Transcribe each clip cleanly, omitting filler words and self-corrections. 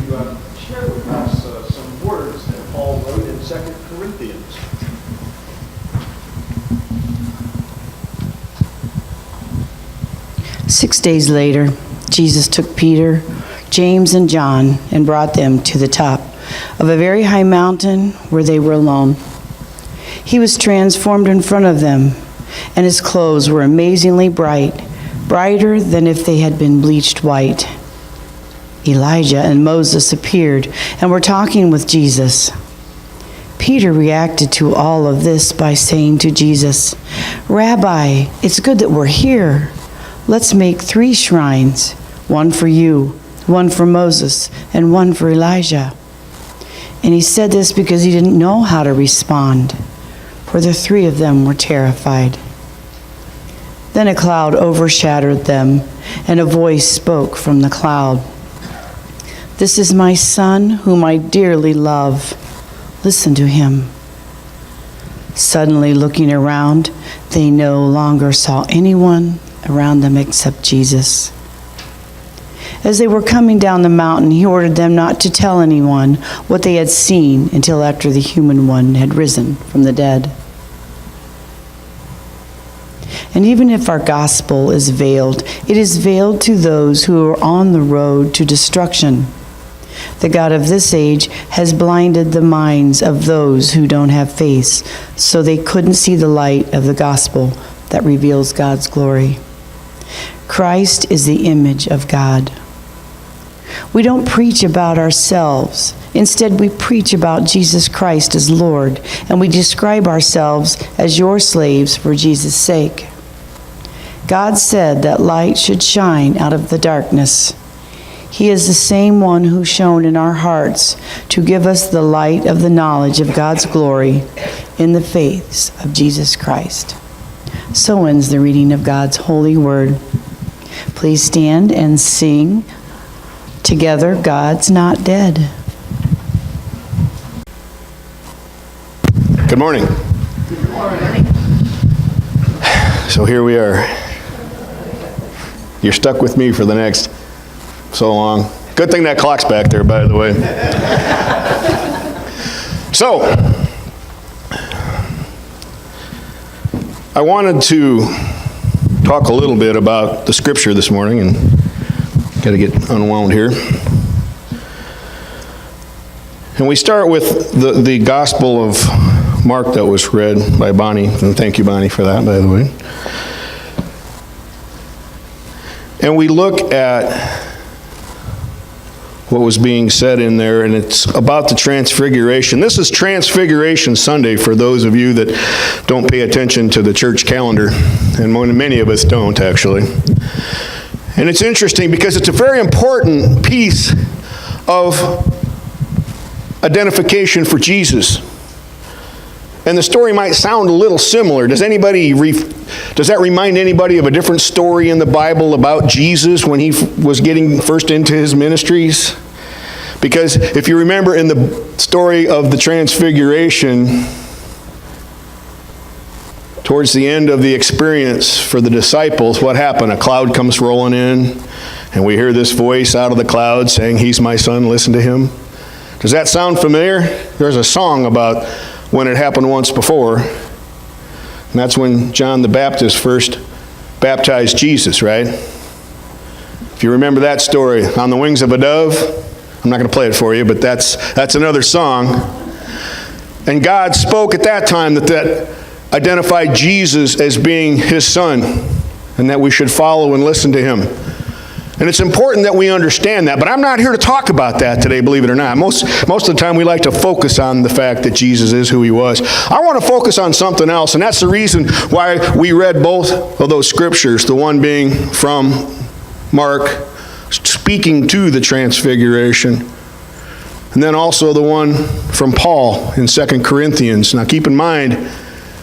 share with us some words that Paul wrote in 2 Corinthians. "6 days later, Jesus took Peter, James, and John and brought them to the top of a very high mountain where they were alone. He was transformed in front of them, and his clothes were amazingly bright, brighter than if they had been bleached white. Elijah and Moses appeared and were talking with Jesus. Peter reacted to all of this by saying to Jesus, 'Rabbi, it's good that we're here. Let's make 3 shrines, one for you, one for Moses, and one for Elijah.' And he said this because he didn't know how to respond, for the 3 of them were terrified. Then a cloud overshadowed them, and a voice spoke from the cloud, 'This is my son, whom I dearly love. Listen to him.' Suddenly looking around, they no longer saw anyone around them except Jesus. As they were coming down the mountain, he ordered them not to tell anyone what they had seen until after the human one had risen from the dead. And even if our gospel is veiled, it is veiled to those who are on the road to destruction. The God of this age has blinded the minds of those who don't have faith, so they couldn't see the light of the gospel that reveals God's glory. Christ is the image of God. We don't preach about ourselves. Instead, we preach about Jesus Christ as Lord, and we describe ourselves as your slaves for Jesus' sake. God said that light should shine out of the darkness. He is the same one who shone in our hearts to give us the light of the knowledge of God's glory in the face of Jesus Christ." So ends the reading of God's holy word. Please stand and sing together, "God's Not Dead." Good morning. Good morning. So here we are. You're stuck with me for the next so long. Good thing that clock's back there, by the way. So, I wanted to talk a little bit about the scripture this morning, and got to get unwound here. And we start with the Gospel of Mark that was read by Bonnie, and thank you, Bonnie, for that, by the way. And we look at what was being said in there, and it's about the Transfiguration. This is Transfiguration Sunday for those of you that don't pay attention to the church calendar, and many of us don't, actually. And it's interesting because it's a very important piece of identification for Jesus. And the story might sound a little similar. Does that remind anybody of a different story in the Bible about Jesus when he was getting first into his ministries? Because if you remember in the story of the Transfiguration, towards the end of the experience for the disciples, what happened? A cloud comes rolling in, and we hear this voice out of the cloud saying, "He's my son, listen to him." Does that sound familiar? There's a song about when it happened once before. And that's when John the Baptist first baptized Jesus, right? If you remember that story, "On the Wings of a Dove," I'm not going to play it for you, but that's another song. And God spoke at that time that identified Jesus as being his son, and that we should follow and listen to him. And it's important that we understand that, but I'm not here to talk about that today, believe it or not. Most of the time we like to focus on the fact that Jesus is who he was. I want to focus on something else, and that's the reason why we read both of those scriptures, the one being from Mark, speaking to the Transfiguration, and then also the one from Paul in 2 Corinthians. Now keep in mind,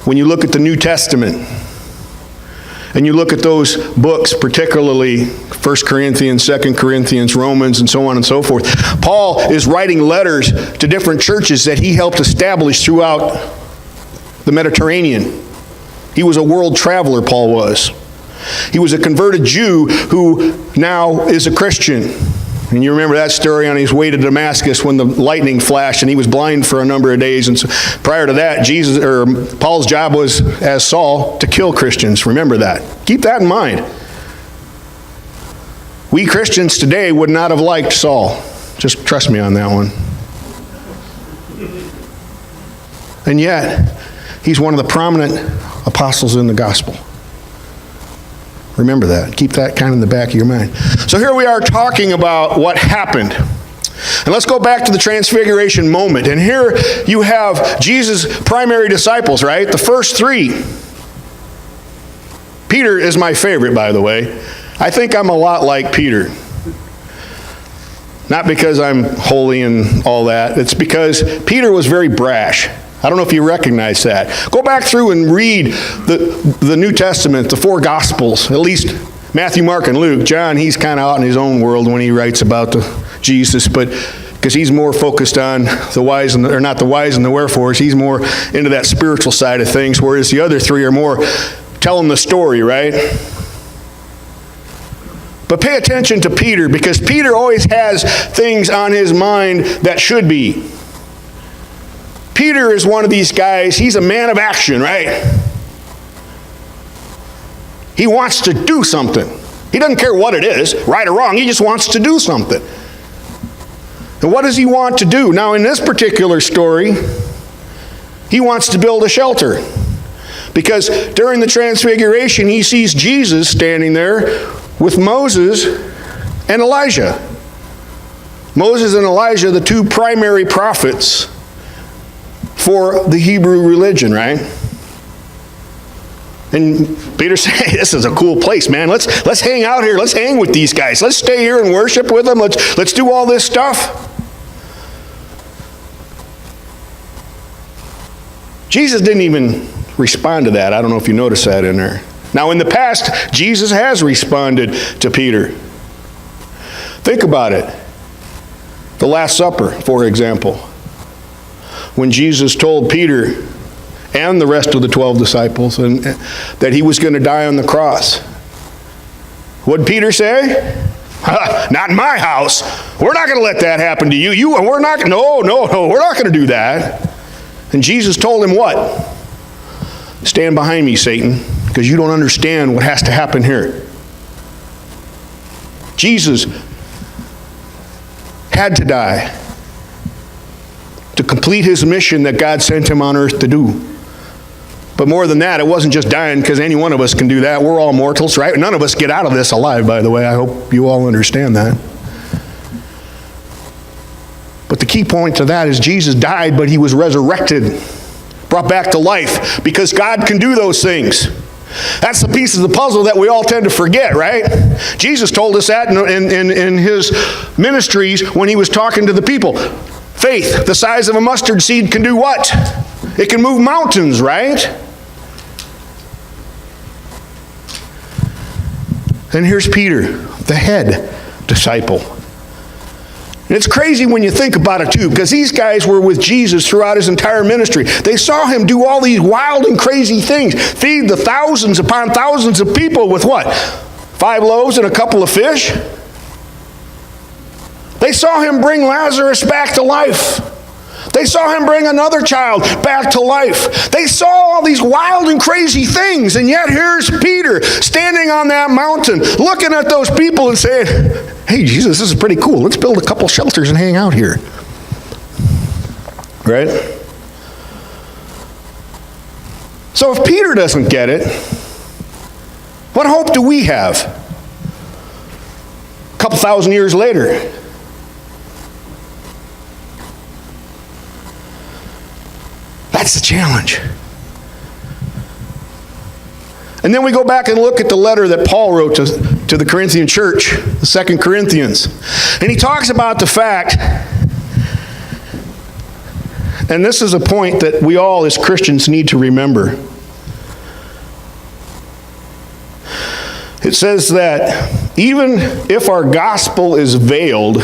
when you look at the New Testament, and you look at those books, particularly 1 Corinthians, 2 Corinthians, Romans, and so on and so forth, Paul is writing letters to different churches that he helped establish throughout the Mediterranean. He was a world traveler, Paul was. He was a converted Jew who now is a Christian. And you remember that story on his way to Damascus when the lightning flashed and he was blind for a number of days. And so prior to that, Paul's job was, as Saul, to kill Christians. Remember that. Keep that in mind. We Christians today would not have liked Saul. Just trust me on that one. And yet, he's one of the prominent apostles in the gospel. Remember that. Keep that kind of in the back of your mind. So here we are talking about what happened. And let's go back to the transfiguration moment. And here you have Jesus' primary disciples, right? The first three. Peter is my favorite, by the way. I think I'm a lot like Peter. Not because I'm holy and all that. It's because Peter was very brash. I don't know if you recognize that. Go back through and read the New Testament, the four Gospels, at least Matthew, Mark, and Luke. John, he's kind of out in his own world when he writes about Jesus, but because he's more focused on the whys or not the whys and the wherefores. He's more into that spiritual side of things, whereas the other three are more telling the story, right? But pay attention to Peter, because Peter always has things on his mind that should be. Peter is one of these guys, he's a man of action, right? He wants to do something. He doesn't care what it is, right or wrong, he just wants to do something. And what does he want to do? Now, in this particular story, he wants to build a shelter. Because during the transfiguration, he sees Jesus standing there with Moses and Elijah. Moses and Elijah, the two primary prophets for the Hebrew religion, right? And Peter said, hey, this is a cool place, man. Let's hang out here. Let's hang with these guys. Let's stay here and worship with them. Let's do all this stuff. Jesus didn't even respond to that. I don't know if you noticed that in there. Now, in the past, Jesus has responded to Peter. Think about it. The Last Supper, for example. When Jesus told Peter and the rest of the 12 disciples that he was going to die on the cross. What did Peter say? Not in my house. We're not going to let that happen to you. We're not. No, we're not going to do that. And Jesus told him what? Stand behind me, Satan, because you don't understand what has to happen here. Jesus had to die to complete his mission that God sent him on earth to do. But more than that, it wasn't just dying, because any one of us can do that. We're all mortals, right? None of us get out of this alive, by the way. I hope you all understand that. But the key point to that is Jesus died, but he was resurrected, brought back to life, because God can do those things. That's the piece of the puzzle that we all tend to forget, right? Jesus told us that in his ministries when he was talking to the people. Faith, the size of a mustard seed, can do what? It can move mountains, right? And here's Peter, the head disciple. And it's crazy when you think about it too, because these guys were with Jesus throughout his entire ministry. They saw him do all these wild and crazy things. Feed the thousands upon thousands of people with what? 5 loaves and a couple of fish? They saw him bring Lazarus back to life. They saw him bring another child back to life. They saw all these wild and crazy things, and yet here's Peter standing on that mountain, looking at those people and saying, hey, Jesus, this is pretty cool. Let's build a couple shelters and hang out here. Right? So if Peter doesn't get it, what hope do we have? A couple thousand years later. That's the challenge. And then we go back and look at the letter that Paul wrote to the Corinthian church, the 2 Corinthians. And he talks about the fact, and this is a point that we all as Christians need to remember. It says that even if our gospel is veiled,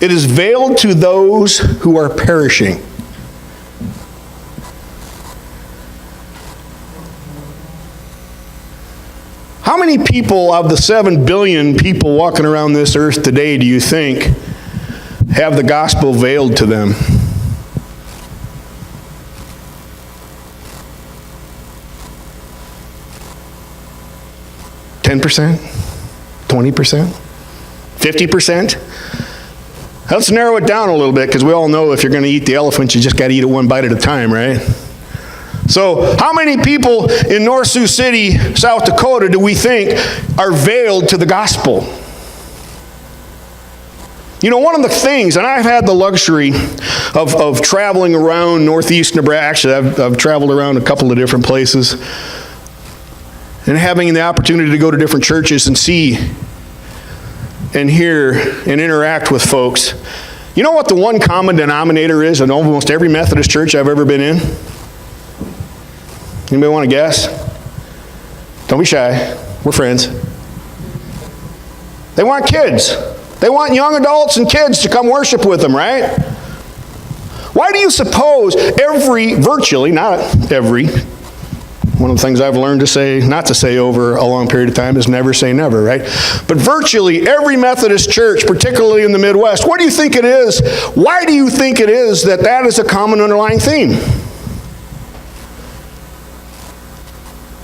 it is veiled to those who are perishing. How many people of the 7 billion people walking around this earth today do you think have the gospel veiled to them? %? 20%? 50%? Let's narrow it down a little bit, because we all know if you're going to eat the elephant, you just got to eat it one bite at a time, right? So how many people in North Sioux City, South Dakota, do we think are veiled to the gospel? You know, one of the things, and I've had the luxury of traveling around northeast Nebraska. Actually, I've traveled around a couple of different places, and having the opportunity to go to different churches and see and hear and interact with folks. You know what the one common denominator is in almost every Methodist church I've ever been in? Anybody want to guess? Don't be shy. We're friends. They want kids. They want young adults and kids to come worship with them, right? Why do you suppose virtually, not every, one of the things I've learned to say, not to say over a long period of time is never say never, right? But virtually every Methodist church, particularly in the Midwest, what do you think it is? Why do you think it is that is a common underlying theme?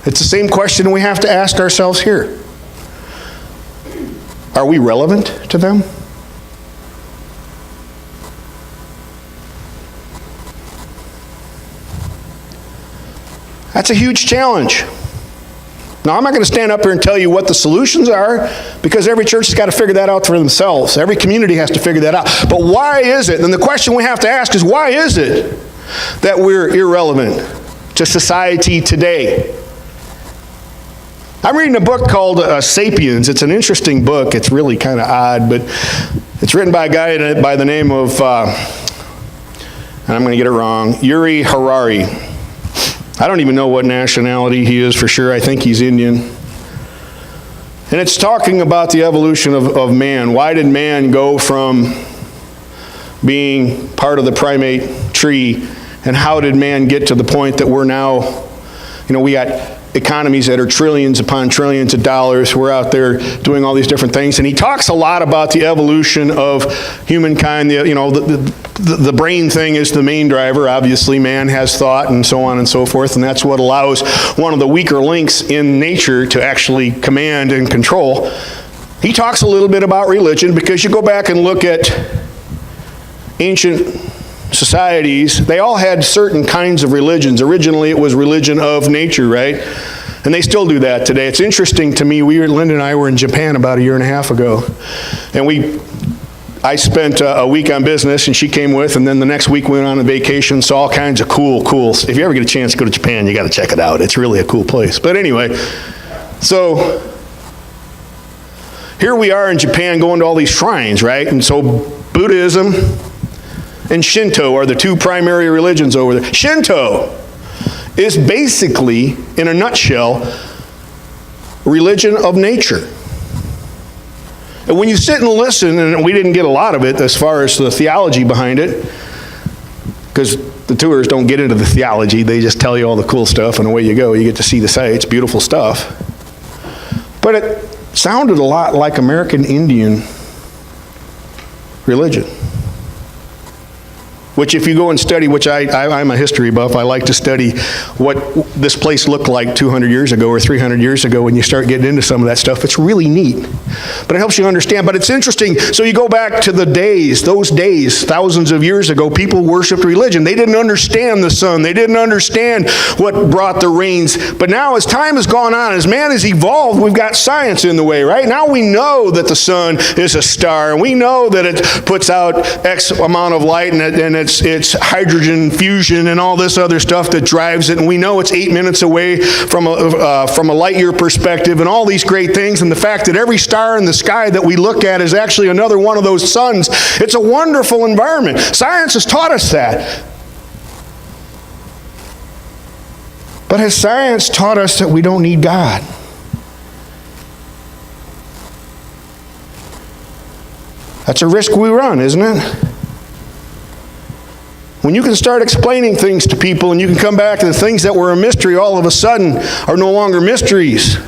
It's the same question we have to ask ourselves here. Are we relevant to them? That's a huge challenge. Now, I'm not going to stand up here and tell you what the solutions are, because every church has got to figure that out for themselves. Every community has to figure that out. But why is it? And the question we have to ask is, why is it that we're irrelevant to society today? I'm reading a book called Sapiens. It's an interesting book. It's really kind of odd, but it's written by a guy by the name of, and I'm going to get it wrong, Yuri Harari. I don't even know what nationality he is for sure. I think he's Indian. And it's talking about the evolution of man. Why did man go from being part of the primate tree, and how did man get to the point that we're now, we got economies that are trillions upon trillions of dollars. We're out there doing all these different things. And he talks a lot about the evolution of humankind. The brain thing is the main driver. Obviously, man has thought and so on and so forth. And that's what allows one of the weaker links in nature to actually command and control. He talks a little bit about religion, because you go back and look at ancient societies, they all had certain kinds of religions. Originally, it was religion of nature, right? And they still do that today. It's interesting to me. Linda and I were in Japan about a year and a half ago, and I spent a week on business, and she came with, and then the next week we went on a vacation, saw all kinds of cool. If you ever get a chance to go to Japan, you got to check it out. It's really a cool place. But anyway, so here we are in Japan going to all these shrines, right? And so Buddhism and Shinto are the two primary religions over there. Shinto is basically, in a nutshell, religion of nature. And when you sit and listen, and we didn't get a lot of it as far as the theology behind it, because the tours don't get into the theology, they just tell you all the cool stuff, and away you go. You get to see the sights, beautiful stuff. But it sounded a lot like American Indian religion. Which if you go and study, which I'm a history buff, I like to study what this place looked like 200 years ago or 300 years ago. When you start getting into some of that stuff, it's really neat. But it helps you understand. But it's interesting. So you go back to those days, thousands of years ago, people worshiped religion. They didn't understand the sun. They didn't understand what brought the rains. But now as time has gone on, as man has evolved, we've got science in the way, right? Now we know that the sun is a star, and we know that it puts out X amount of light, and it's hydrogen fusion and all this other stuff that drives it, and we know it's 8 minutes away from a light year perspective, and all these great things, and the fact that every star in the sky that we look at is actually another one of those suns. It's a wonderful environment. Science has taught us that. But has science taught us that we don't need God? That's a risk we run, isn't it? When you can start explaining things to people, and you can come back and the things that were a mystery all of a sudden are no longer mysteries.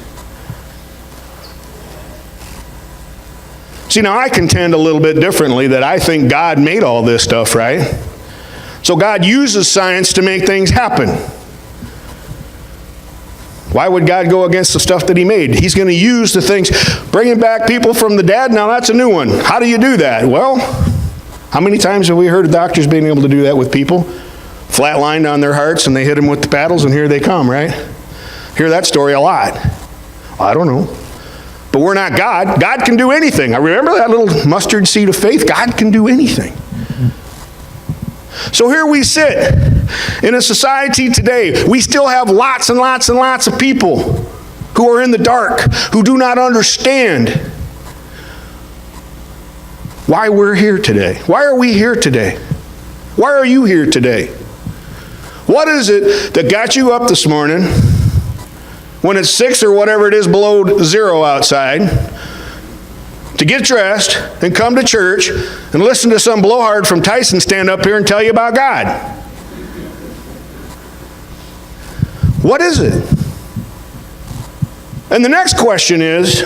See, now I contend a little bit differently that I think God made all this stuff, right? So God uses science to make things happen. Why would God go against the stuff that he made? He's going to use the things, bringing back people from the dead. Now that's a new one. How do you do that? Well, how many times have we heard of doctors being able to do that with people? Flatlined on their hearts and they hit them with the paddles and here they come, right? Hear that story a lot. I don't know. But we're not God. God can do anything. I remember that little mustard seed of faith. God can do anything. So here we sit in a society today. We still have lots and lots and lots of people who are in the dark, who do not understand why we're here today. Why are we here today? Why are you here today? What is it that got you up this morning when it's 6 or whatever it is below 0 outside to get dressed and come to church and listen to some blowhard from Tyson stand up here and tell you about God? What is it? And the next question is,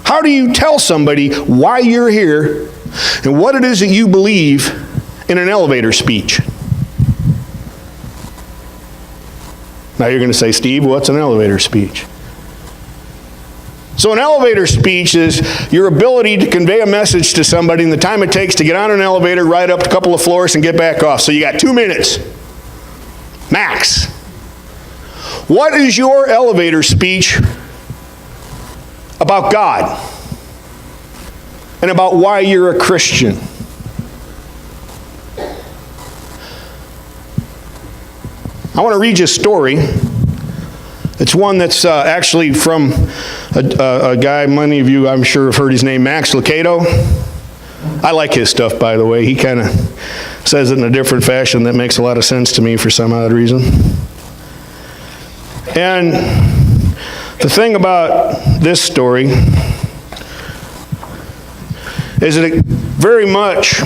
how do you tell somebody why you're here and what it is that you believe in an elevator speech? Now you're going to say, Steve, what's an elevator speech? So an elevator speech is your ability to convey a message to somebody in the time it takes to get on an elevator, ride up a couple of floors, and get back off. So you got 2 minutes, max. What is your elevator speech about God and about why you're a Christian? I want to read you a story. It's one that's actually from a guy, many of you I'm sure have heard his name, Max Lucado. I like his stuff, by the way. He kind of says it in a different fashion that makes a lot of sense to me for some odd reason. And the thing about this story is that it very much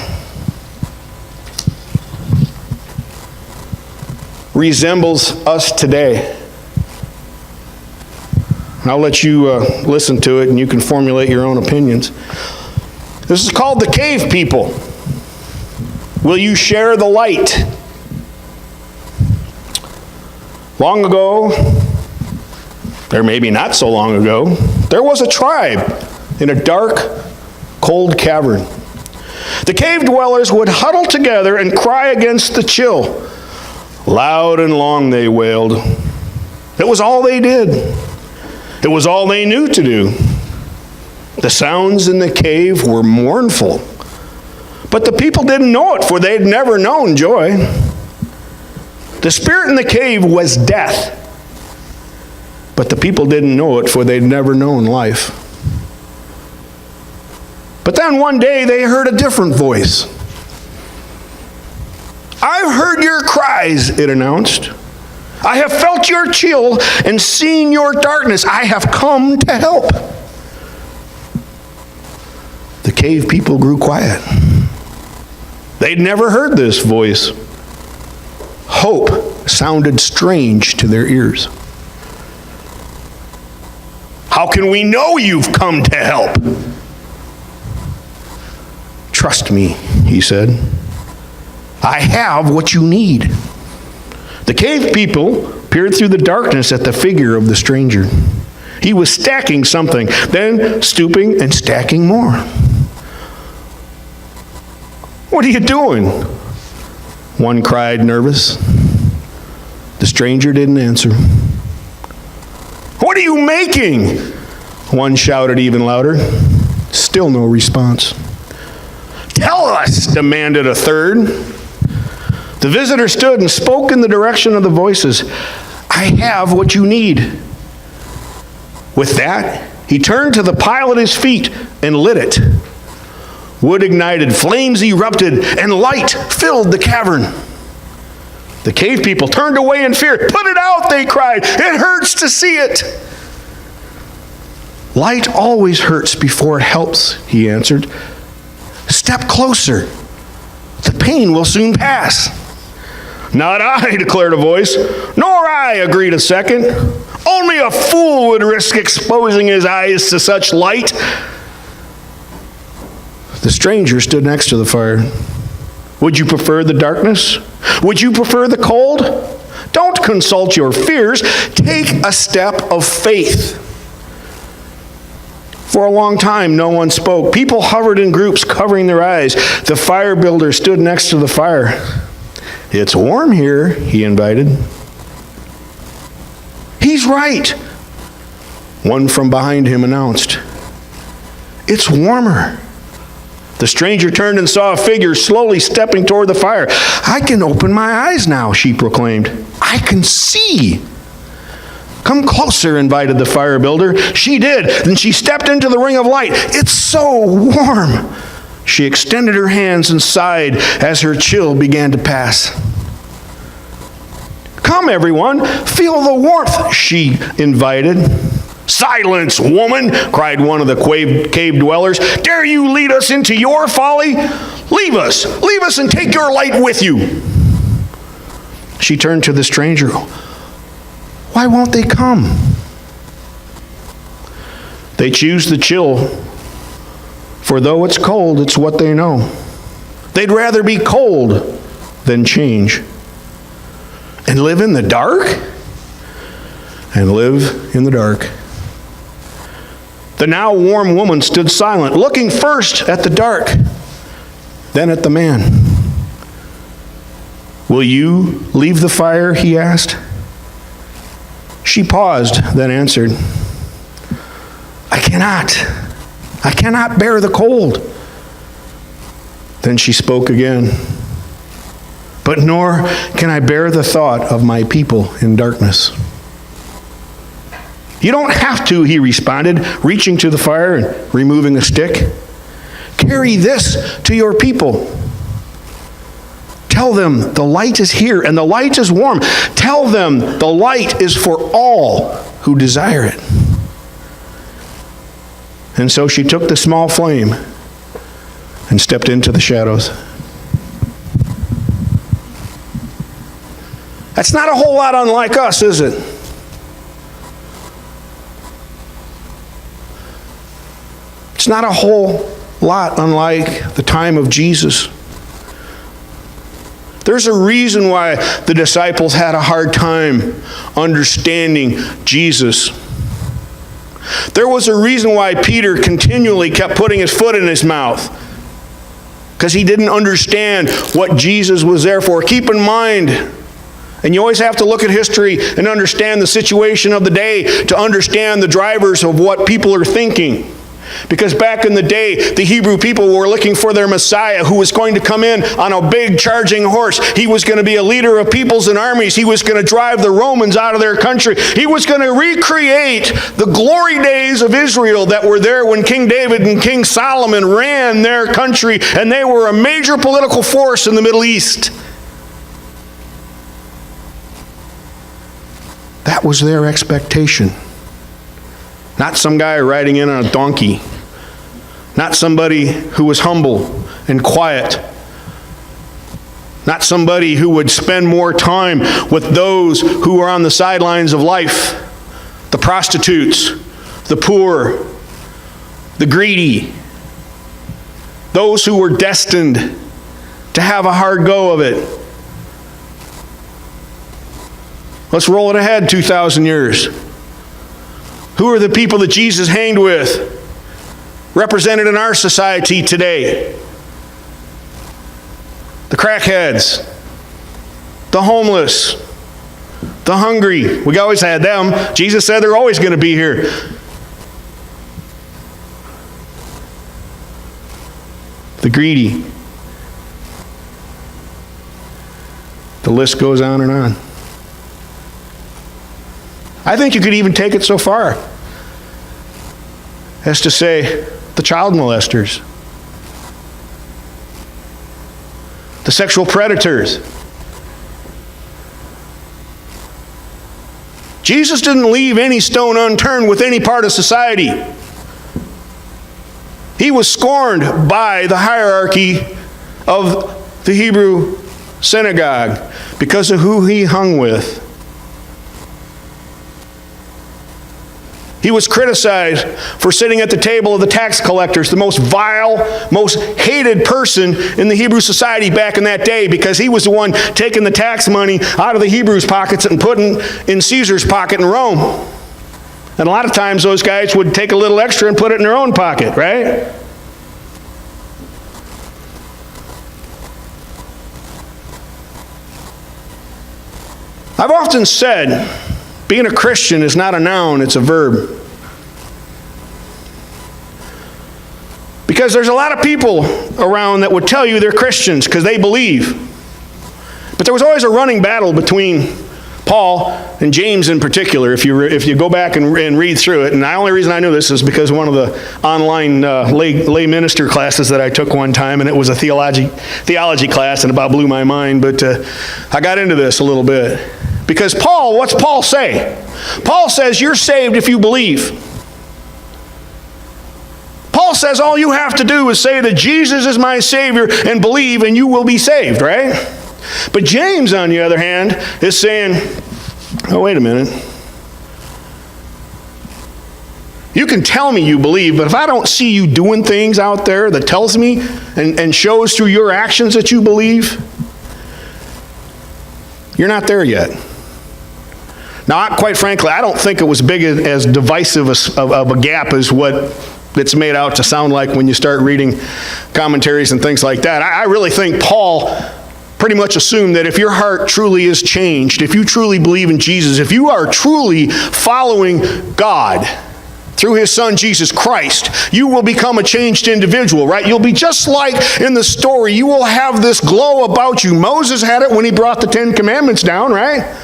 resembles us today. I'll let you listen to it and you can formulate your own opinions. This is called the Cave People. Will you share the light? Long ago, or maybe not so long ago, there was a tribe in a dark, cold cavern. The cave dwellers would huddle together and cry against the chill. Loud and long they wailed. It was all they did. It was all they knew to do. The sounds in the cave were mournful. But the people didn't know it, for they'd never known joy. The spirit in the cave was death. But the people didn't know it, for they'd never known life. But then one day they heard a different voice. I've heard your cries, it announced. I have felt your chill and seen your darkness. I have come to help. The cave people grew quiet. They'd never heard this voice. Hope sounded strange to their ears. How can we know you've come to help? Trust me, he said. I have what you need. The cave people peered through the darkness at the figure of the stranger. He was stacking something, then stooping and stacking more. What are you doing? One cried, nervous. The stranger didn't answer. What are you making? One shouted even louder. Still no response. Tell us, demanded a third. The visitor stood and spoke in the direction of the voices. I have what you need. With that, he turned to the pile at his feet and lit it. Wood ignited, flames erupted, and light filled the cavern. The cave people turned away in fear. Put it out, they cried. It hurts to see it. Light always hurts before it helps, he answered. Step closer. The pain will soon pass. Not I, declared a voice. Nor I, agreed a second. Only a fool would risk exposing his eyes to such light. The stranger stood next to the fire. Would you prefer the darkness? Would you prefer the cold? Don't consult your fears. Take a step of faith. For a long time, no one spoke. People hovered in groups, covering their eyes. The fire builder stood next to the fire. It's warm here, he invited. He's right, one from behind him announced. It's warmer. The stranger turned and saw a figure slowly stepping toward the fire. I can open my eyes now, she proclaimed. I can see. Come closer, invited the fire builder. She did. Then she stepped into the ring of light. It's so warm. She extended her hands and sighed as her chill began to pass. Come, everyone, feel the warmth, she invited. Silence, woman, cried one of the cave dwellers. Dare you lead us into your folly? Leave us and take your light with you. She turned to the stranger. Why won't they come? They choose the chill, for though it's cold, it's what they know. They'd rather be cold than change. And live in the dark? And live in the dark. The now warm woman stood silent, looking first at the dark, then at the man. Will you leave the fire? He asked. She paused, then answered, I cannot bear the cold. Then she spoke again, but nor can I bear the thought of my people in darkness. You don't have to, he responded, reaching to the fire and removing a stick. Carry this to your people. Tell them the light is here and the light is warm. Tell them the light is for all who desire it. And so she took the small flame and stepped into the shadows. That's not a whole lot unlike us, is it? It's not a whole lot unlike the time of Jesus. There's a reason why the disciples had a hard time understanding Jesus. There was a reason why Peter continually kept putting his foot in his mouth, because he didn't understand what Jesus was there for. Keep in mind, and you always have to look at history and understand the situation of the day to understand the drivers of what people are thinking. Because back in the day, the Hebrew people were looking for their Messiah who was going to come in on a big charging horse. He was going to be a leader of peoples and armies. He was going to drive the Romans out of their country. He was going to recreate the glory days of Israel that were there when King David and King Solomon ran their country, and they were a major political force in the Middle East. That was their expectation. Not some guy riding in on a donkey. Not somebody who was humble and quiet. Not somebody who would spend more time with those who are on the sidelines of life. The prostitutes, the poor, the greedy. Those who were destined to have a hard go of it. Let's roll it ahead 2,000 years. Who are the people that Jesus hanged with, represented in our society today? The crackheads, the homeless, the hungry. We always had them. Jesus said they're always going to be here. The greedy. The list goes on and on. I think you could even take it so far as to say the child molesters, the sexual predators. Jesus didn't leave any stone unturned with any part of society. He was scorned by the hierarchy of the Hebrew synagogue because of who he hung with. He was criticized for sitting at the table of the tax collectors, the most vile, most hated person in the Hebrew society back in that day, because he was the one taking the tax money out of the Hebrews' pockets and putting in Caesar's pocket in Rome. And a lot of times those guys would take a little extra and put it in their own pocket, right? I've often said, being a Christian is not a noun, it's a verb. Because there's a lot of people around that would tell you they're Christians because they believe. But there was always a running battle between Paul and James in particular, if you go back and read through it. And the only reason I knew this is because one of the online lay minister classes that I took one time, and it was a theology class, and it about blew my mind. But I got into this a little bit. Because Paul, what's Paul say? Paul says you're saved if you believe. Paul says all you have to do is say that Jesus is my Savior and believe, and you will be saved, right? But James, on the other hand, is saying, oh, wait a minute. You can tell me you believe, but if I don't see you doing things out there that tells me and shows through your actions that you believe, you're not there yet. Now, quite frankly, I don't think it was big as divisive of a gap as what it's made out to sound like when you start reading commentaries and things like that. I really think Paul pretty much assumed that if your heart truly is changed, if you truly believe in Jesus, if you are truly following God through His Son, Jesus Christ, you will become a changed individual, right? You'll be just like in the story. You will have this glow about you. Moses had it when he brought the 10 Commandments down, right?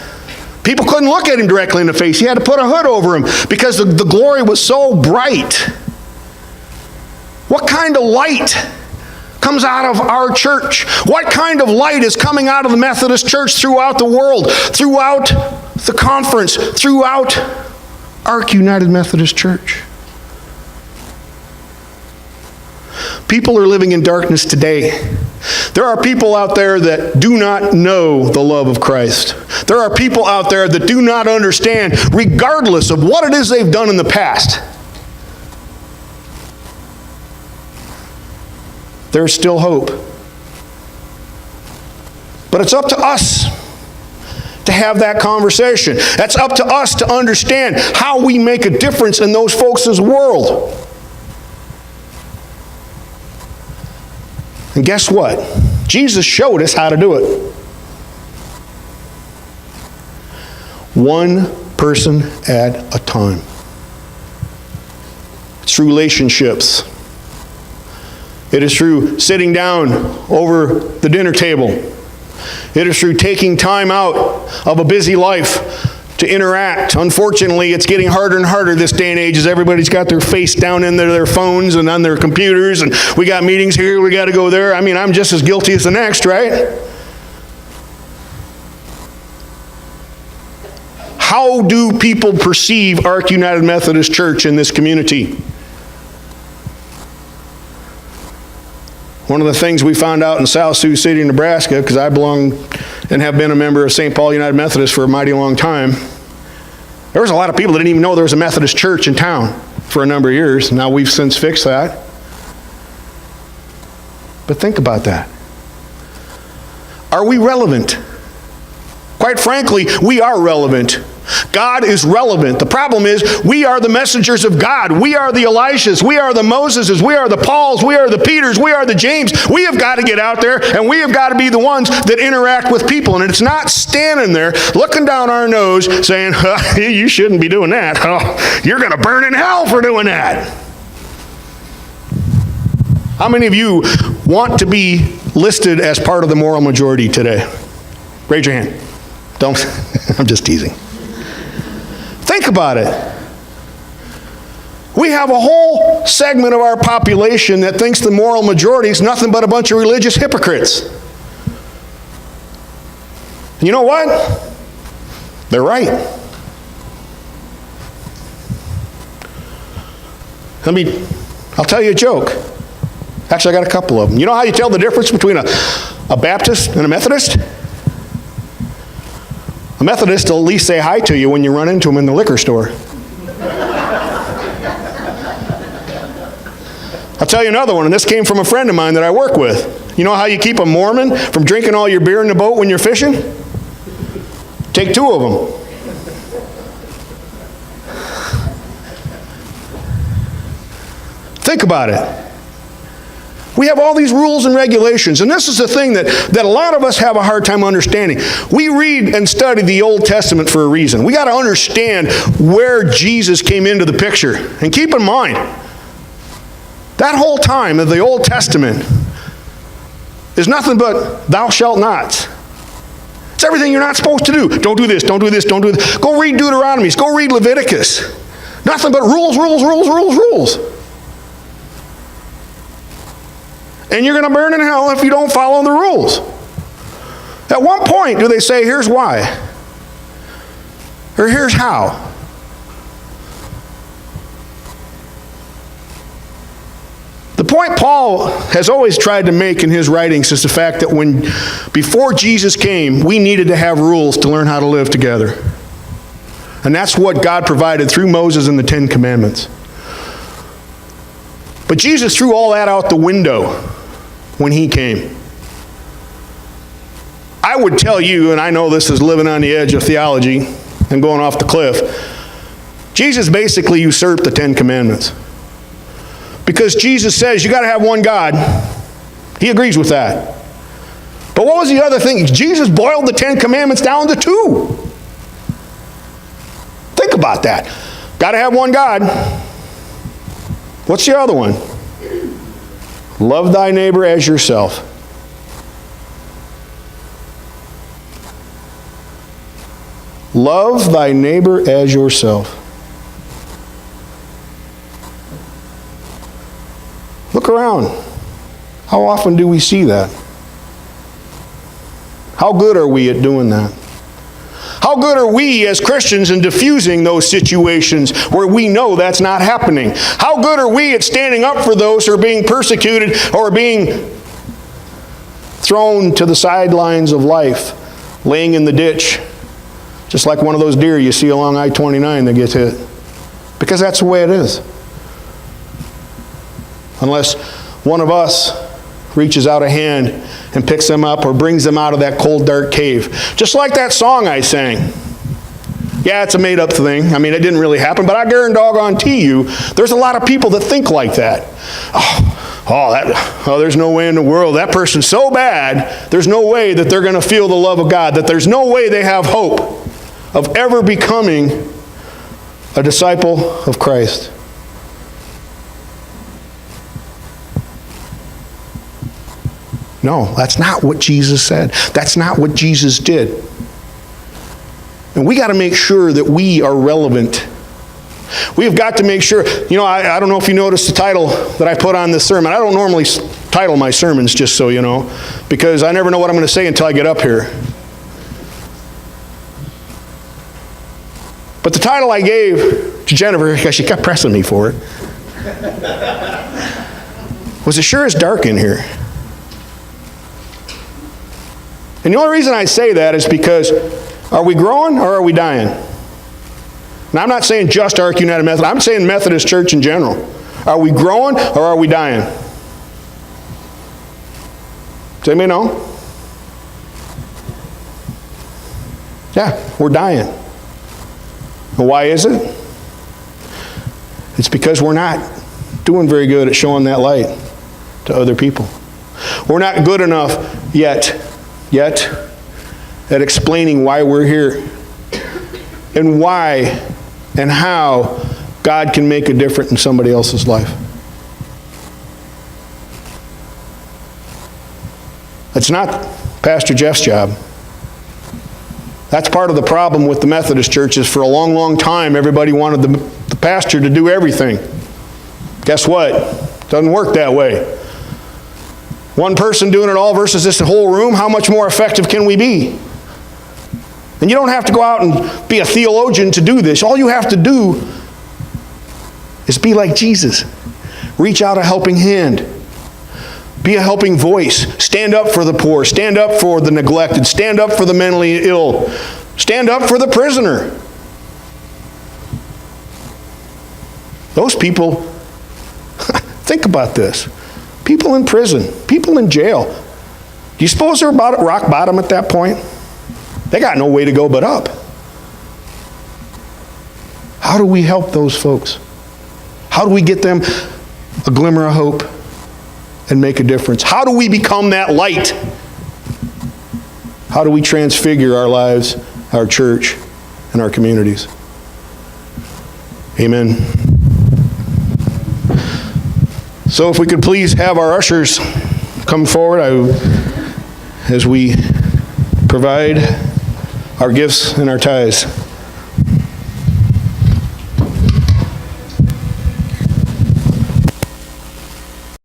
People couldn't look at him directly in the face. He had to put a hood over him because the glory was so bright. What kind of light comes out of our church? What kind of light is coming out of the Methodist Church throughout the world, throughout the conference, throughout Ark United Methodist Church? People are living in darkness today. There are people out there that do not know the love of Christ. There are people out there that do not understand, regardless of what it is they've done in the past. There's still hope. But it's up to us to have that conversation. That's up to us to understand how we make a difference in those folks' world. And guess what? Jesus showed us how to do it. One person at a time. It's through relationships. It is through sitting down over the dinner table. It is through taking time out of a busy life to interact. Unfortunately, it's getting harder and harder this day and age as everybody's got their face down into their phones and on their computers, and we got meetings here, we got to go there. I mean, I'm just as guilty as the next, right? How do people perceive Ark United Methodist Church in this community? One of the things we found out in South Sioux City, Nebraska, because I belong and have been a member of St. Paul United Methodist for a mighty long time, there was a lot of people that didn't even know there was a Methodist church in town for a number of years. Now we've since fixed that. But think about that. Are we relevant? Quite frankly, we are relevant. God is relevant. The problem is we are the messengers of God. We are the Elishas. We are the Moseses. We are the Pauls. We are the Peters. We are the James. We have got to get out there, and we have got to be the ones that interact with people. And it's not standing there looking down our nose saying, you shouldn't be doing that. Oh, you're going to burn in hell for doing that. How many of you want to be listed as part of the moral majority today? Raise your hand. Don't. I'm just teasing. Think about it. We have a whole segment of our population that thinks the moral majority is nothing but a bunch of religious hypocrites. And you know what? They're right. I'll tell you a joke. Actually, I got a couple of them. You know how you tell the difference between a Baptist and a Methodist? A Methodist will at least say hi to you when you run into them in the liquor store. I'll tell you another one, and this came from a friend of mine that I work with. You know how you keep a Mormon from drinking all your beer in the boat when you're fishing? Take 2 of them. Think about it. We have all these rules and regulations, and this is the thing that a lot of us have a hard time understanding. We read and study the Old Testament for a reason. We got to understand where Jesus came into the picture. And keep in mind, that whole time of the Old Testament is nothing but thou shalt not. It's everything you're not supposed to do. Don't do this, don't do this, don't do this. Go read Deuteronomy, go read Leviticus. Nothing but rules, rules, rules, rules, rules. And you're going to burn in hell if you don't follow the rules. At one point, do they say, here's why? Or here's how? The point Paul has always tried to make in his writings is the fact that before Jesus came, we needed to have rules to learn how to live together. And that's what God provided through Moses and the 10 Commandments. But Jesus threw all that out the window when he came. I would tell you, and I know this is living on the edge of theology and going off the cliff, Jesus basically usurped the 10 Commandments. Because Jesus says you got to have one God. He agrees with that. But what was the other thing? Jesus boiled the 10 Commandments down to 2. Think about that. Got to have one God. What's the other one? Love thy neighbor as yourself. Love thy neighbor as yourself. Look around. How often do we see that? How good are we at doing that? How good are we as Christians in diffusing those situations where we know that's not happening? How good are we at standing up for those who are being persecuted or being thrown to the sidelines of life, laying in the ditch, just like one of those deer you see along I-29 that gets hit? Because that's the way it is. Unless one of us reaches out a hand and picks them up or brings them out of that cold, dark cave. Just like that song I sang. Yeah, it's a made-up thing. I mean, it didn't really happen, but I guarantee you, there's a lot of people that think like that. There's no way in the world. That person's so bad, there's no way that they're going to feel the love of God, that there's no way they have hope of ever becoming a disciple of Christ. No, that's not what Jesus said. That's not what Jesus did. And we got to make sure that we are relevant. We've got to make sure, I don't know if you noticed the title that I put on this sermon. I don't normally title my sermons, just so you know, because I never know what I'm going to say until I get up here. But the title I gave to Jennifer, because she kept pressing me for it, was "It Sure Is Dark in Here." And the only reason I say that is because, are we growing or are we dying? Now, I'm not saying just Ark United Methodist. I'm saying Methodist Church in general. Are we growing or are we dying? Does anybody know? Yeah, we're dying. And why is it? It's because we're not doing very good at showing that light to other people. We're not good enough yet at explaining why we're here and why and how God can make a difference in somebody else's life. It's not Pastor Jeff's job. That's part of the problem with the Methodist churches. For a long, long time, everybody wanted the pastor to do everything. Guess what? It doesn't work that way. One person doing it all versus this whole room, how much more effective can we be? And you don't have to go out and be a theologian to do this. All you have to do is be like Jesus. Reach out a helping hand. Be a helping voice. Stand up for the poor. Stand up for the neglected. Stand up for the mentally ill. Stand up for the prisoner. Those people, Think about this. People in prison, people in jail. Do you suppose they're about at rock bottom at that point? They got no way to go but up. How do we help those folks? How do we get them a glimmer of hope and make a difference? How do we become that light? How do we transfigure our lives, our church, and our communities? Amen. So if we could please have our ushers come forward as we provide our gifts and our tithes.